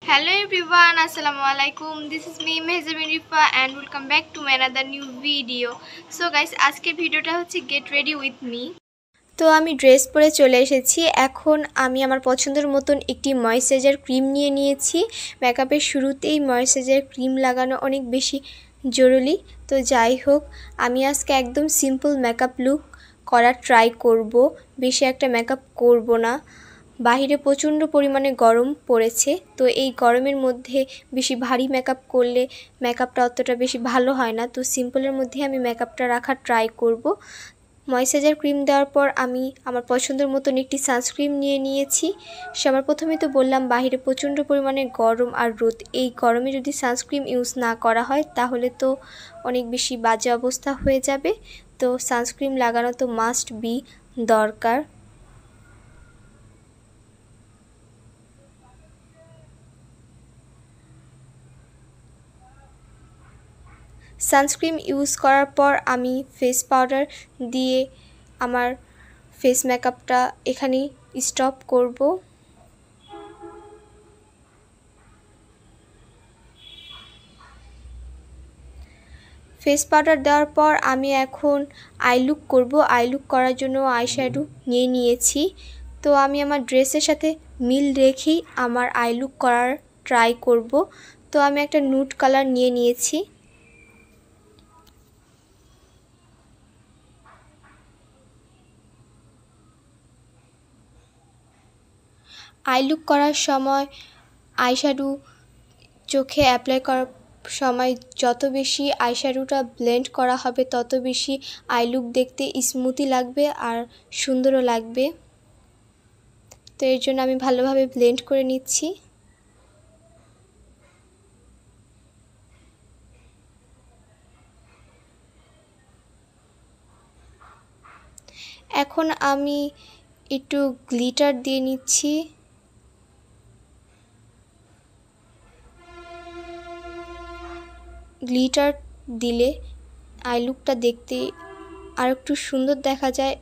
Hello everyone, assalamu alaikum. This is me Mehzabin Rifa and welcome back to another new video. So guys, আজকে ভিডিওটা হচ্ছে get ready with me. তো আমি dress পরে চলে এসেছি। এখন আমি আমার পছন্দের মতন একটি ময়েশ্চারাইজার ক্রিম নিয়ে নিয়েছি। মেকআপের শুরুতেই ময়েশ্চারাইজার ক্রিম লাগানো অনেক বেশি জরুরি। তো যাই হোক, আমি আজকে একদম সিম্পল মেকআপ লুক করার ট্রাই করব। বেশি একটা মেকআপ করব না। বাহিরে প্রচণ্ড পরিমাণে গরম পড়েছে, তো এই গরমের মধ্যে বেশি ভারী মেকআপ করলে মেকআপটা অতটা বেশি ভালো হয় না। তো সিম্পলের মধ্যে আমি মেকআপটা রাখার ট্রাই করব। ময়েশ্চারাইজার ক্রিম দেওয়ার পর আমি আমার পছন্দের মতন একটি সানস্ক্রিন নিয়ে নিয়েছি। সবার প্রথমেই তো বললাম বাহিরে প্রচণ্ড পরিমাণে গরম আর রোদ, এই গরমে যদি সানস্ক্রিন ইউজ না করা হয় তাহলে তো অনেক বেশি বাজে অবস্থা হয়ে যাবে। তো সানস্ক্রিন লাগানো তো মাস্ট বি দরকার। সানস্ক্রিন ইউজ করার পর আমি ফেস পাউডার দিয়ে আমার ফেস মেকআপটা এখানেই স্টপ করব। ফেস পাউডার দেওয়ার পর আমি এখন আই লুক করব। আই লুক করার জন্য আই শ্যাডো নিয়ে নিয়েছি। তো আমি আমার ড্রেসের সাথে মিল রেখেই আমার আই লুক করার ট্রাই করব। তো আমি একটা নুড কালার নিয়ে নিয়েছি। আই লুক করার সময় আই শ্যাডো চোখে অ্যাপ্লাই করার সময় যত বেশি আইশ্যাডোটা ব্লেন্ড করা হবে তত বেশি আই লুক দেখতে স্মুথি লাগবে আর সুন্দরও লাগবে। তো এর জন্য আমি ভালোভাবে ব্লেন্ড করে নিচ্ছি। এখন আমি একটু গ্লিটার দিয়ে নিচ্ছি। গ্লিটার দিলে আই লুকটা দেখতে আর একটু সুন্দর দেখা যায়।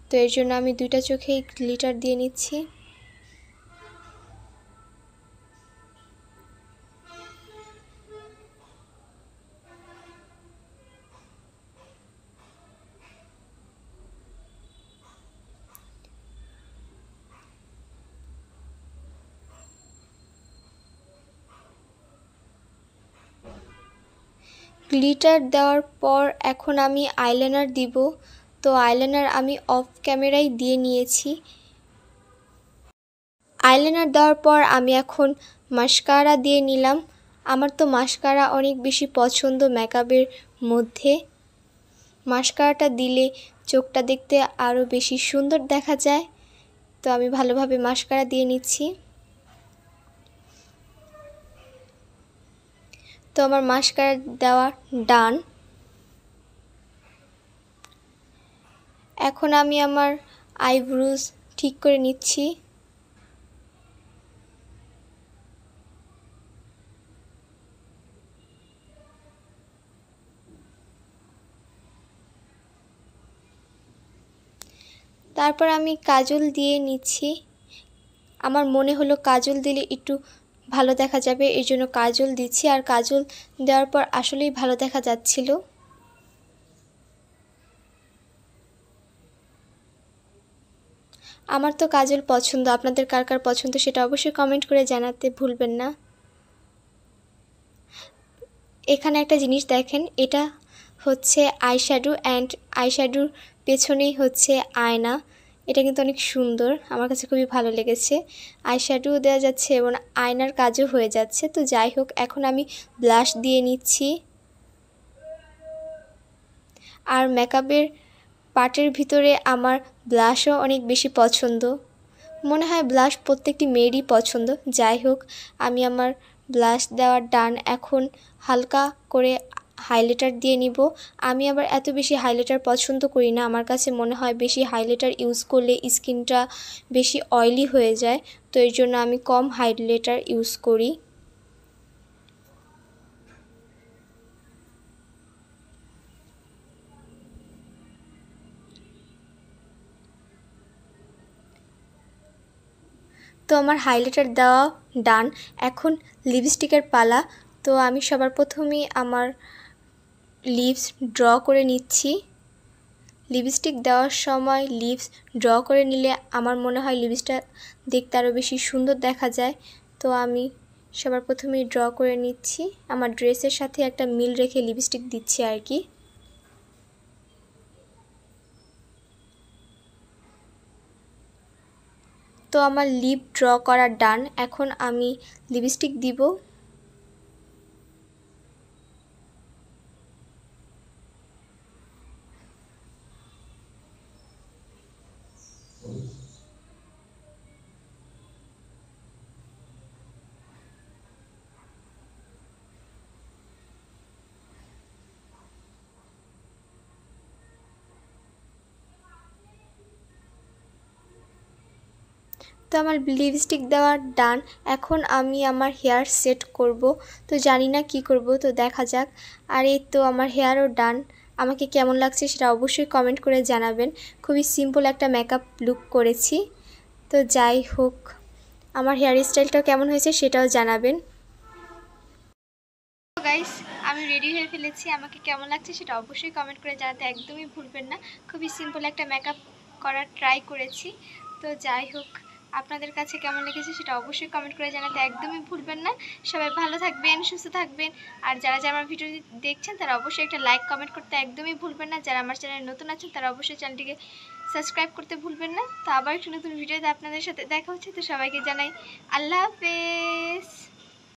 তো এর জন্য আমি দুইটা চোখেই গ্লিটার দিয়ে নিচ্ছি। গ্লিটার দেওয়ার পর এখন আমি আইলাইনার দিব। তো আইলাইনার আমি অফ ক্যামেরায় দিয়ে নিয়েছি। আইলাইনার দেওয়ার পর আমি এখন মাস্কারা দিয়ে নিলাম। আমার তো মাস্কারা অনেক বেশি পছন্দ মেকআপের মধ্যে। মাস্কারাটা দিলে চোখটা দেখতে আরও বেশি সুন্দর দেখা যায়। তো আমি ভালোভাবে মাস্কারা দিয়ে নিচ্ছি। তো আমার মাস্কারা দেওয়া ডান। এখন আমি আমার আইব্রোজ ঠিক করে নিচ্ছি। তারপর আমি কাজল দিয়ে নিচ্ছি। আমার মনে হলো কাজল দিলে একটু ভালো দেখা যাবে, এই জন্য কাজল দিচ্ছি। আর কাজল দেওয়ার পর আসলেই ভালো দেখা যাচ্ছিল। আমার তো কাজল পছন্দ, আপনাদের কার কার পছন্দ সেটা অবশ্যই কমেন্ট করে জানাতে ভুলবেন না। এখানে একটা জিনিস দেখেন, এটা হচ্ছে আইশ্যাডো অ্যান্ড আইশ্যাডোর পেছনেই হচ্ছে আয়না। এটা কিন্তু অনেক সুন্দর, আমার কাছে খুবই ভালো লেগেছে। আইশ্যাডো দেওয়া যাচ্ছে এবং আয়নার কাজও হয়ে যাচ্ছে। তো যাই হোক, এখন আমি ব্লাশ দিয়ে নিচ্ছি। আর মেকআপের পার্টের ভিতরে আমার ব্লাশও অনেক বেশি পছন্দ। মনে হয় ব্লাশ প্রত্যেকটি মেয়েরই পছন্দ। যাই হোক, আমি আমার ব্লাশ দেওয়ার ডান। এখন হালকা করে হাইলাইটার দিয়ে নিব। আমি আবার এত বেশি হাইলাইটার পছন্দ করি না। আমার কাছে মনে হয় বেশি হাইলাইটার ইউজ করলে স্কিনটা বেশি অয়েলি হয়ে যায়। তো এর জন্য আমি কম হাইলাইটার ইউজ করি। তো আমার হাইলাইটার দেওয়া ডান, এখন লিপস্টিকের পালা। তো আমি সবার প্রথমেই আমার লিপস ড্র করে নিচ্ছি। লিপস্টিক দেওয়ার সময় লিপস ড্র করে নিলে আমার মনে হয় লিপসটা দেখতে আরও বেশি সুন্দর দেখা যায়। তো আমি সবার প্রথমেই ড্র করে নিচ্ছি, আমার ড্রেসের সাথে একটা মিল রেখে লিপস্টিক দিচ্ছি আর কি। তো আমার লিপ ড্র করা ডান, এখন আমি লিপস্টিক দিব। তো আমার লিপস্টিক দেওয়া ডান, এখন আমি আমার হেয়ার সেট করব। তো জানি না কি করব, তো দেখা যাক। আর এই তো আমার হেয়ারও ডান। আমাকে কেমন লাগছে সেটা অবশ্যই কমেন্ট করে জানাবেন। খুবই সিম্পল একটা মেকআপ লুক করেছি। তো যাই হোক, আমার হেয়ার স্টাইলটা কেমন হয়েছে সেটাও জানাবেন। গাইস, আমি রেডি হয়ে ফেলেছি, আমাকে কেমন লাগছে সেটা অবশ্যই কমেন্ট করে জানাতে একদমই ভুলবেন না। খুবই সিম্পল একটা মেকআপ করার ট্রাই করেছি। তো যাই হোক, আপনাদের কাছে কেমন লেগেছে সেটা অবশ্যই কমেন্ট করে জানাতে একদমই ভুলবেন না। সবাই ভালো থাকবেন, সুস্থ থাকবেন। আর যারা যারা আমার ভিডিও দেখছেন তারা অবশ্যই একটা লাইক কমেন্ট করতে একদমই ভুলবেন না। যারা আমার চ্যানেলে নতুন আছেন তারা অবশ্যই চ্যানেলটিকে সাবস্ক্রাইব করতে ভুলবেন না। তো আবার একটি নতুন ভিডিওতে আপনাদের সাথে দেখা হচ্ছে। তো সবাইকে জানাই আল্লাহ হাফেজ।